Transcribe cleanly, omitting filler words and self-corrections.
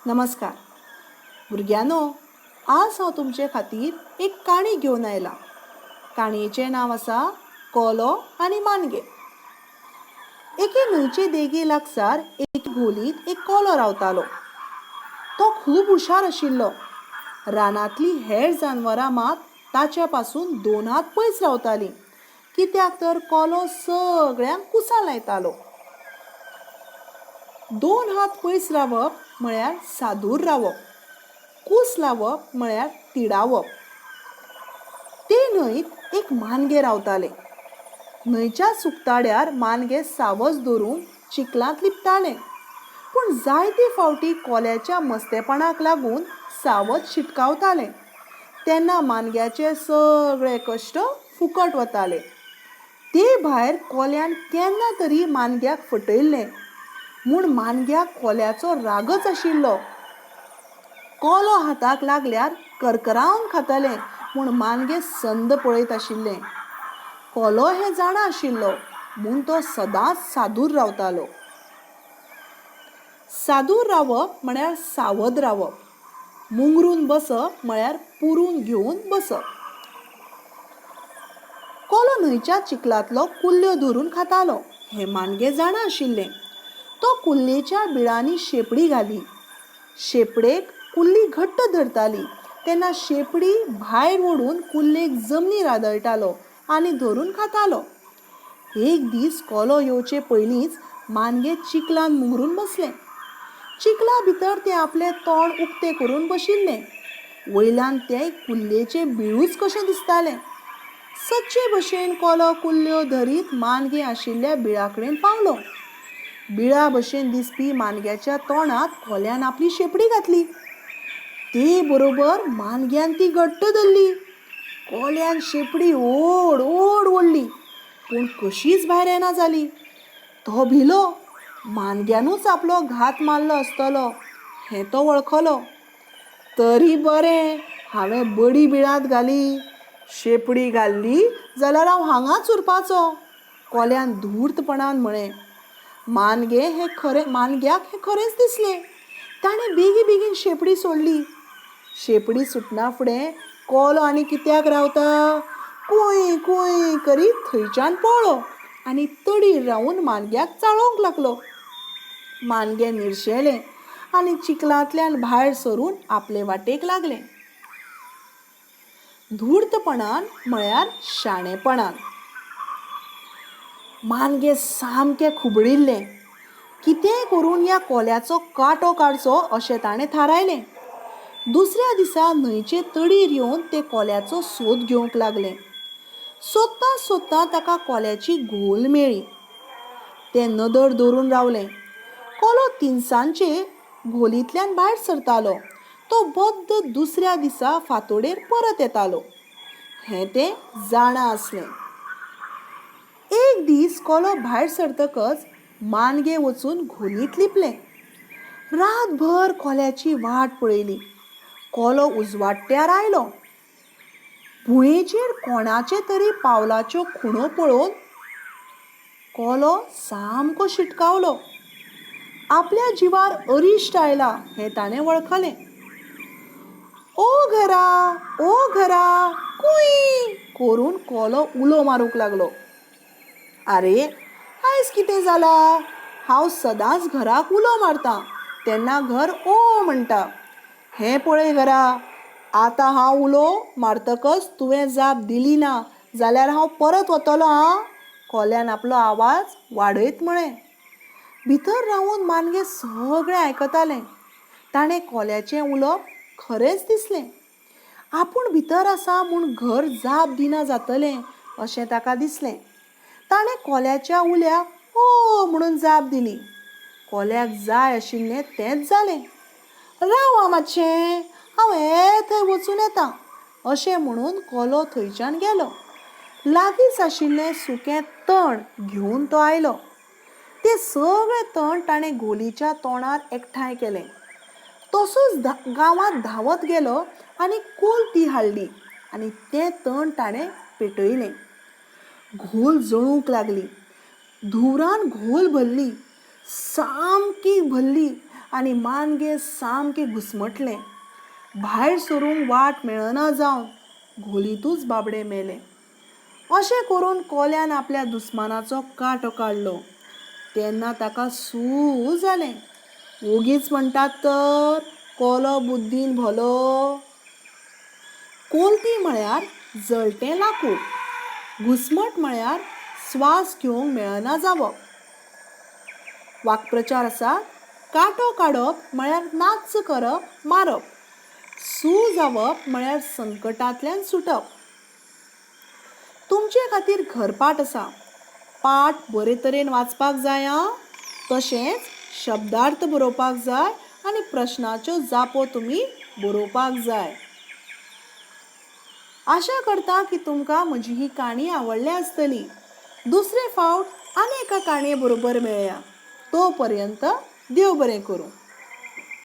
नमस्कार भुरग्यांनो, आज हांव तुमचे खातीर एक काणी घेवन आयला. काणयेचें नांव आसा कोलो आनी मानगें. एके न्हंयचे देगे लागसार एक घोलीत एक कोलो रावतालो. तो खूब हुशार आशिल्लो. रानांतलीं हेर जानवरां मात ताच्या पासून 2 हात पयस रावतालीं, कित्याक तर कोलो सगळ्यांक कुसां लायतालो. 2 हात पयस रावप म्हळ्यार सादूर रावप, कूस लावप म्हळ्यार तिडावप. ते न्हंयत एक मानगें रावतालें. न्हंयच्या सुकताड्यार मानगें सावज धरून चिखलांत लिपतालें. पूण जायते फावटी कोल्याच्या मस्तेपणाक लागून सावज शिटकावतालें. तेन्ना मानग्याचे सगळे कश्ट फुकट वताले. ते भायर कोल्यान केन्ना तरी मानग्याक फटयल्लें म्हूण मानग्याक कोल्याचो रागच आशिल्लो. कोलो हाताक लागल्यार करकरावन खातलें म्हूण मानगें संद पळयत आशिल्लें. कोलो हें जाणा आशिल्लो म्हूण तो सदांच सादूर रावतालो. सादूर रावप म्हळ्यार सावध रावप. मुंगरून बसप म्हळ्यार पुरून घेवन बसप. कोलो न्हंयच्या चिखलांतलो कुल्ल्यो धरून खातालो हें मानगें जाणा आशिल्लें. तो कुल्लेच्या बिळांनी शेपडी घाली. शेपडेक कुल्ली घट्ट धरताली तेन्ना शेपडी भायर ओडून कुल्लेक जमनीर आदळटालो आनी धरून खातालो. एक दीस कोलो येवचे पयलींच मानगें चिखलांत मुंगरून बसलें. चिखला भितर तें आपलें तोंड उक्तें करून बशिल्लें. वयल्यान तें कुल्लेचें बिळूच कशें दिसतालें. सदचे भशेन कोलो कुल्ल्यो धरीत मानगें आशिल्ल्या बिळा कडेन पावलो. बिळा भशेन दिसपी मानग्याच्या तोंडात कोल्यान आपली शेपडी घातली. ते बरोबर मानग्यान ती घट्ट धरली. कोल्यान शेपडी ओड ओड ओडली, पूण कशीच भायर येना जाली. तो भिलो. मानग्यानूच आपलो घात मारलो आसतलो हें तो वळखलो. तरी बरें, हांवें बडी बिळांत घाली. शेपडी घाल्ली जाल्यार हांव हांगाच उरपाचो, कोल्यान धूर्तपणान म्हळें. मानग्याक हें खरेंच दिसलें. ताणें बेगीन शेपडी सोडली. शेपडी सुटना फुडें कोलो आनी कित्याक रावता कुंय कुंय करीत थंयच्यान पळलो आनी तडीर रावून मानग्याक चाळोवंक लागलो. मानगें निर्शेलें आनी चिखलांतल्यान भायर सरून आपले वाटेक लागलें. धूर्तपणान म्हळ्यार शाणेपणान. मानगें सामकें खुबळिल्लें. कितेंय करून ह्या कोल्याचो कांटो काडचो अशें ताणें थारायलें. दुसऱ्या दिसा न्हंयचे तडीर येवन ते कोल्याचो सोद घेवंक लागलें. सोदतां सोदतां ताका कोल्याची घोल मेळ्ळी. तें नदर धरून रावलें. कोलो तिनसांजचे घोलींतल्यान भायर सरतालो. तो बद्द दुसऱ्या दिसा फांतोडेर परत येतालो. हें तें जाणा आसलें. एक दीस कोलो भायर सरतकच मानगें वचून घोलींत लिपलें. रातभर कोल्याची वाट पळयली. कोलो उजवाडट्यार आयलो. भुंयेचेर कोणाचे तरी पावलाच्यो खुणो पळोवन कोलो सामको शिटकावलो. आपल्या जिवार अरिश्ट आयला हें ताणें वळखलें. ओ घरा कुंय करून कोलो उलो मारूंक लागलो. आरे, आयज कितें जालां? हांव सदांच घराक उलो मारतां तेन्ना घर ओ म्हणटा. हें पळय घरा, आतां हांव उलो मारतकच तुवें जाप दिली ना जाल्यार हांव परत वतलों हां, कोल्यान आपलो आवाज वाडयत म्हळें. भितर रावून मानगें सगळें आयकतालें. ताणें कोल्याचें उलोवप खरेंच दिसलें. आपूण भितर आसा म्हूण घर जाप दिना जातलें अशें ताका दिसलें. ताणें कोल्याच्या उल्याक ओ म्हणून जाप दिली. कोल्याक जाय आशिल्लें तेंच जालें. राव आं मातशें, हांव हे थंय वचून येतां अशें म्हणून कोलो थंयच्यान गेलो. लागींच आशिल्लें सुकें तण घेवन तो आयलो. तें सगळें तण ताणें घोलीच्या तोंडार एकठांय केलें. तसोच गांवांत धांवत गेलो आनी कोलती हाडली आनी तें तण ताणें पेटयलें. घोल जळूंक लागली. धुवरान घोल भरली, सामकी भरली आनी मानगे सामके घुस्मटले. भायर सरूंक वाट मेळना जावन घोलीतूच बाबडे मेले. अशें करून कोल्यान आपल्या दुस्मानाचो कांटो काडलो. तेन्ना ताका सू जालें. ओगीच म्हणटात तर कोलो बुद्दीन भलो. कोलती म्हळ्यार जळटें लाकूड. घुस्मट म्हळ्यार स्वास घेवंक मेळना जावप. वाक्प्रचार आसा, कांटो काडप म्हळ्यार नाच्च करप, मारप. सू जावप म्हळ्यार संकटांतल्यान सुटप. तुमचे खातीर घरपाठ आसा. पाठ बरे तरेन वाचपाक जाय आं. तशेंच शब्दार्थ बरोवपाक जाय आनी प्रश्नाच्यो जापो तुमी बरोवपाक जाय. आशा करता की तुमकां म्हजी ही काणी आवडली आसतली. दुसरे फावट आनी एका काणये बरोबर मेळया. तो पर्यंत देव बरें करूं.